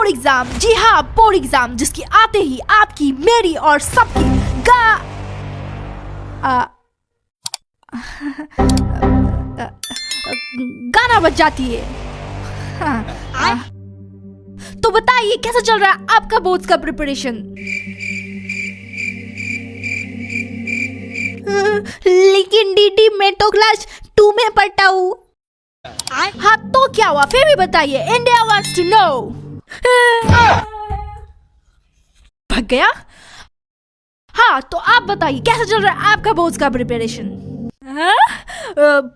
Board exam, जी हाँ board exam, जिसकी आते ही आपकी, मेरी और सबकी गाना बज जाती है। तो बताइए कैसा चल रहा है आपका बोर्ड्स का प्रिपरेशन? लेकिन दीदी मैं तो क्लास 2 में पढ़ता हूँ। हाँ तो क्या हुआ, फिर भी बताइए, इंडिया वांट्स टू नो। भाग गया। हाँ तो आप बताइए कैसा चल रहा है आपका बोर्ड्स का प्रिपरेशन?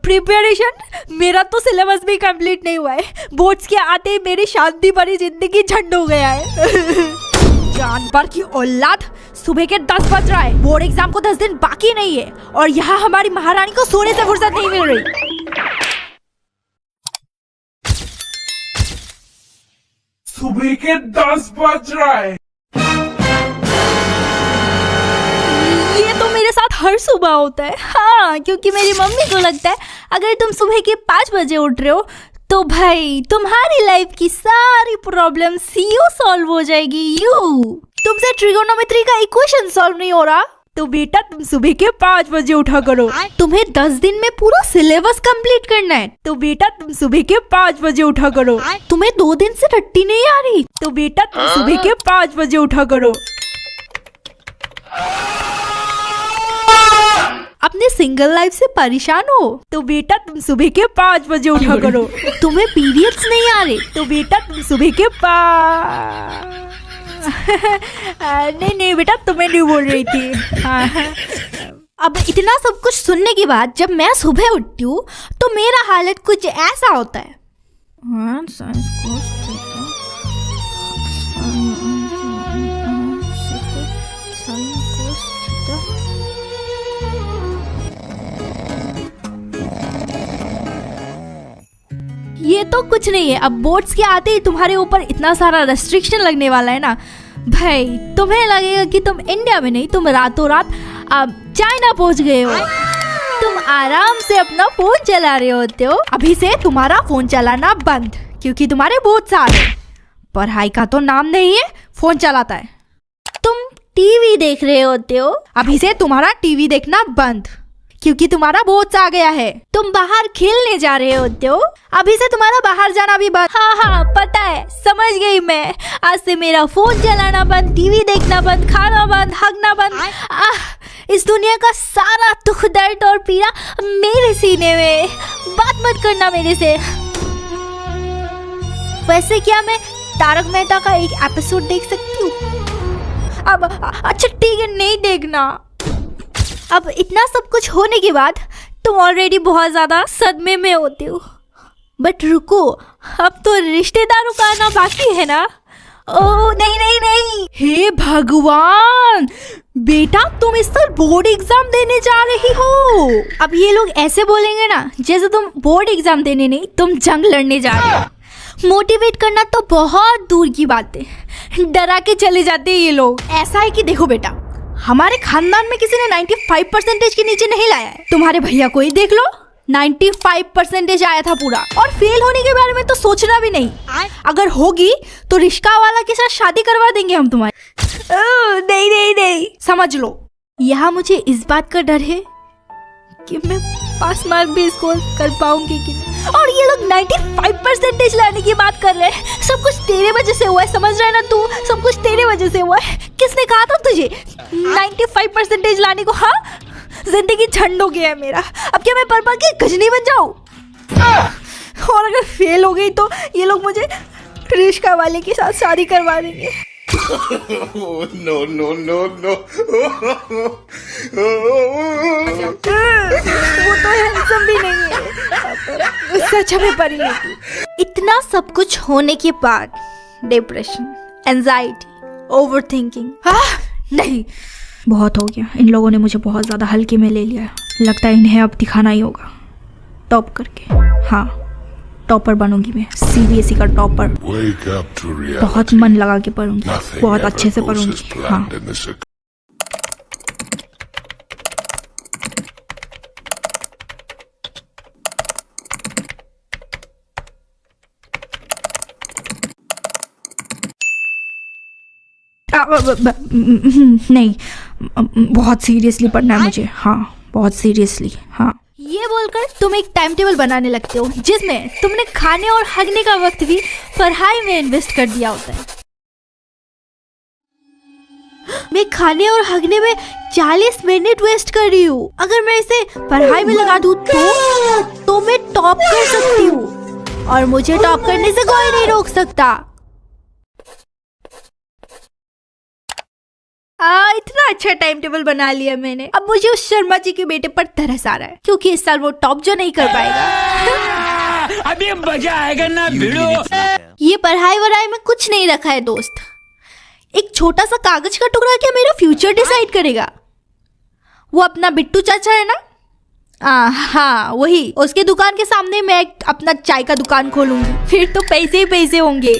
प्रिपरेशन? मेरा तो सिलेबस भी कंप्लीट नहीं हुआ है। बोर्ड्स के आते ही मेरी शांति भरी जिंदगी झंड हो गया है। जानवर की औलाद, सुबह के 10 बज रहा है, बोर्ड एग्जाम को 10 दिन बाकी नहीं है और यहाँ हमारी महारानी को सोने से फुर्सत नहीं मिल रही। सुबह के 10 बज रहा है। ये तो मेरे साथ हर सुबह होता है। हाँ, क्योंकि मेरी मम्मी को लगता है अगर तुम सुबह के 5 बजे उठ रहे हो तो भाई तुम्हारी लाइफ की सारी प्रॉब्लम यूं सॉल्व हो जाएगी। यूं तुमसे ट्रिगोनोमेट्री का इक्वेशन सॉल्व नहीं हो रहा तो बेटा तुम सुबह के 5 बजे उठा करो। तुम्हें 10 दिन में पूरा सिलेबस कंप्लीट करना है तो बेटा तुम सुबह के 5 बजे उठा करो। तुम्हें 2 दिन से रट्टी नहीं आ रही तो बेटा तुम सुबह के 5 बजे उठा करो। अपने सिंगल लाइफ से परेशान हो तो बेटा तुम सुबह के 5 बजे उठा करो। तुम्हें पीरियड्स नहीं आ रहे तो बेटा तुम सुबह के नहीं बेटा तुम्हें नहीं बोल रही थी। हाँ। अब इतना सब कुछ सुनने के बाद जब मैं सुबह उठती हूँ तो मेरा हालत कुछ ऐसा होता है। ये तो कुछ नहीं है। अब बोर्ड्स के आते ही तुम्हारे ऊपर इतना सारा रेस्ट्रिक्शन लगने वाला है ना भाई, तुम्हें लगेगा कि तुम इंडिया में नहीं, तुम रातों रात चाइना पहुंच गए हो। तुम आराम से अपना फोन चला रहे होते हो। अभी से तुम्हारा फोन चलाना बंद क्योंकि तुम्हारे बोर्ड्स आ रहे। पढ़ाई का तो नाम नहीं है, फोन चलाता है। तुम टीवी देख रहे होते हो। अभी से तुम्हारा टीवी देखना बंद क्योंकि तुम्हारा बोर्ड्स आ गया है। तुम बाहर खेलने जा रहे होते हो। अभी से तुम्हारा बाहर जाना भी बंद। हाँ पता है, समझ गई मैं। आज से मेरा फोन चलाना बंद, टीवी देखना बंद, खाना बंद, हगना बंद। इस दुनिया का सारा दुख दर्द और पीड़ा मेरे सीने में। बात मत करना मेरे से। वैसे क्या मैं तारक मेहता का एक एपिसोड देख सकती हूँ? अब अच्छा ठीक है, नहीं देखना। अब इतना सब कुछ होने के बाद तुम ऑलरेडी बहुत ज्यादा सदमे में होते हो। बट रुको, अब तो रिश्तेदारों का आना बाकी है ना। ओह नहीं नहीं नहीं, हे भगवान, बेटा तुम इस साल बोर्ड एग्जाम देने जा रही हो। अब ये लोग ऐसे बोलेंगे ना जैसे तुम बोर्ड एग्जाम देने नहीं, तुम जंग लड़ने जा रहे हो। मोटिवेट करना तो बहुत दूर की बात है, डरा के चले जाते हैं ये लोग। ऐसा है कि देखो बेटा, हमारे खानदान में किसी ने 95% के नीचे नहीं लाया है। तुम्हारे भैया को ही देख लो, 95% आया था पूरा। और फेल होने के बारे में तो सोचना भी नहीं। अगर होगी तो रिश्का वाला के साथ शादी करवा देंगे हम तुम्हारी। नहीं नहीं नहीं, समझ लो। यहाँ मुझे इस बात का डर है कि मैं पास मार्क भी स्कोर कर पाऊंगी कि नहीं। और ये लोग 95% लाने की बात कर रहे हैं। सब कुछ तेरे वजह से हुआ है, समझ रहा है ना तू? सब कुछ तेरे वजह से हुआ है। किसने कहा था तुझे 95% लाने को? हाँ, जिंदगी झंड हो गया है मेरा। अब क्या मैं पढ़ पढ़ के गजनी बन जाऊं? और अगर फेल हो गई तो ये लोग मुझे रिश्का वाले के साथ शादी करवा देंगे। No, no, no, no. वो तो हैंडसम भी नहीं है, उससे अच्छा मैं पढ़ लेती। इतना सब कुछ होने के बाद डिप्रेशन, एंजाइटी, ओवरथिंकिंग, नहीं, बहुत हो गया। इन लोगों ने मुझे बहुत ज्यादा हल्के में ले लिया। लगता है इन्हें अब दिखाना ही होगा टॉप करके। हाँ, टॉपर बनूंगी मैं, सीबीएसई का टॉपर। बहुत मन लगा के पढ़ूंगी, बहुत अच्छे से पढ़ूंगी। हाँ। नहीं, बहुत सीरियसली पढ़ना है मुझे। हाँ, बहुत सीरियसली। हाँ, ये बोलकर तुम एक टाइम टेबल बनाने लगते हो जिसमें तुमने खाने और हगने का वक्त भी पढ़ाई में इन्वेस्ट कर दिया होता है। मैं खाने और हगने में 40 मिनट वेस्ट कर रही हूँ। अगर मैं इसे पढ़ाई में लगा दूँ तो मैं टॉप कर सकती हूँ, और मुझे टॉप करने से कोई नहीं रोक सकता। इतना अच्छा टाइम टेबल बना लिया मैंने। अब मुझे उस शर्मा जी के बेटे पर तरस आ रहा है, क्योंकि इस साल वो टॉप जो नहीं कर पाएगा। अभी मजा आएगा ना भिड़ो। ये पढ़ाई वढ़ाई में कुछ नहीं रखा है दोस्त। एक छोटा सा कागज का टुकड़ा क्या मेरा फ्यूचर डिसाइड करेगा? वो अपना बिट्टू चाचा है ना, हाँ वही। उसके दुकान के सामने मैं अपना चाय का दुकान खोलूंगी, फिर तो पैसे ही पैसे होंगे।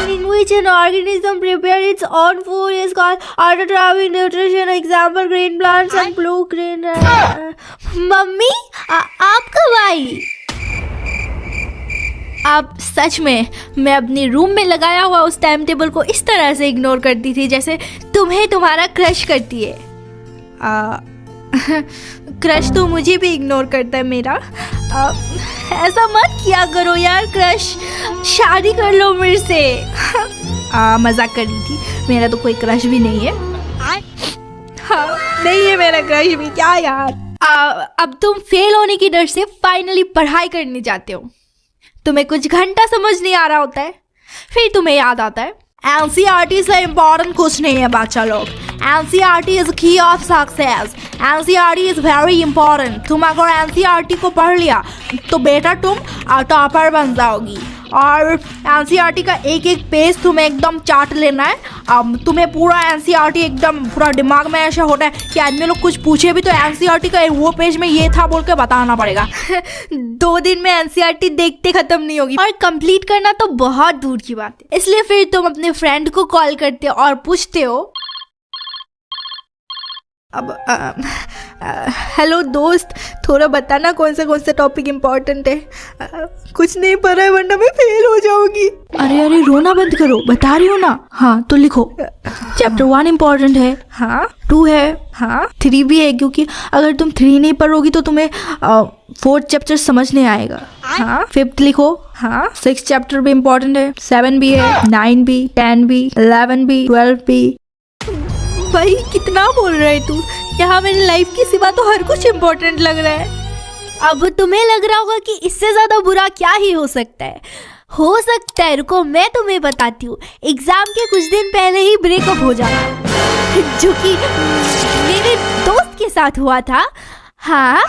In which an organism prepare its own food is called autotrophic nutrition. Example: green plants and blue green. Mummy, आप कब आई? अब सच में मैं अपने रूम में लगाया हुआ उस टाइम टेबल को इस तरह से इग्नोर करती थी जैसे तुम्हें तुम्हारा क्रश करती है। क्रश तो मुझे भी इग्नोर करता है मेरा। ऐसा मत किया करो यार क्रश, शादी कर लो मेरे से। मजाक कर रही थी, मेरा तो कोई क्रश भी नहीं है। हाँ, नहीं है मेरा क्रश भी, क्या यार। अब तुम फेल होने की डर से फाइनली पढ़ाई करने जाते हो। तुम्हें कुछ घंटा समझ नहीं आ रहा होता है, फिर तुम्हें याद आता है NCERT से इम्पोर्टेंट कुछ नहीं है बच्चा लोग। NCERT इज की of success. NCERT is very important. तुम अगर NCERT को पढ़ लिया तो बेटा तुम टॉपर बन जाओगी। और NCERT का एक एक पेज तुम्हें एकदम चाट लेना है। अब तुम्हें पूरा NCERT एकदम पूरा दिमाग में ऐसा होता है कि आदमी लोग कुछ पूछे भी तो NCERT का वो पेज में ये था बोल के बताना पड़ेगा। 2 दिन में NCERT देखते खत्म नहीं होगी, और कंप्लीट करना तो बहुत दूर की बात है। इसलिए फिर तुम अपने फ्रेंड को कॉल करते हो और पूछते हो, अब हेलो दोस्त, थोड़ा बताना कौन सा टॉपिक इम्पोर्टेंट है। कुछ नहीं पढ़ा है वरना मैं फेल हो जाऊंगी। अरे रोना बंद करो, बता रही हो ना। हाँ तो लिखो, चैप्टर 1 इम्पोर्टेंट है। हाँ, 2 है। हाँ, 3 भी है, क्योंकि अगर तुम 3 नहीं पढ़ोगी तो तुम्हें 4th चैप्टर समझ नहीं आएगा। हाँ, 5th लिखो। हाँ, 6th चैप्टर भी इम्पोर्टेंट है। 7 भी है, 9 भी, 10 भी, 11 भी, 12 भी। भाई कितना बोल रहे तू, यहाँ मेरी लाइफ की सिवा तो हर कुछ इम्पोर्टेंट लग रहा है। अब तुम्हें लग रहा होगा कि इससे ज्यादा बुरा क्या ही हो सकता है। हो सकता है, रुको मैं तुम्हें बताती हूँ, एग्जाम के कुछ दिन पहले ही ब्रेकअप हो जाना, जो कि मेरे दोस्त के साथ हुआ था। हाँ,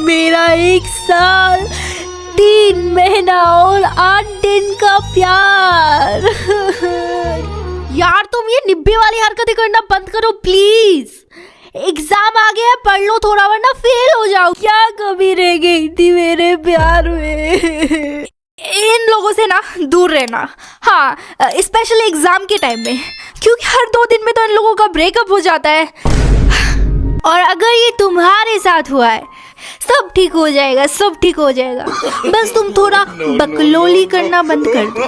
मेरा 1 साल 3 महीना और 8 दिन का प्यार। यार तुम ये निब्बे वाली हरकतें करना बंद करो प्लीज। एग्जाम आ गया है, पढ़ लो थोड़ा वरना फेल हो जाओ। क्या कमी रह गई थी मेरे प्यार में। इन लोगों से ना दूर रहना। हाँ, स्पेशली एग्जाम के टाइम में, क्योंकि हर 2 दिन में तो इन लोगों का ब्रेकअप हो जाता है। और अगर ये तुम्हारे साथ हुआ है, सब ठीक हो जाएगा, सब ठीक हो जाएगा। बस तुम थोड़ा बकलोली करना बंद कर दो।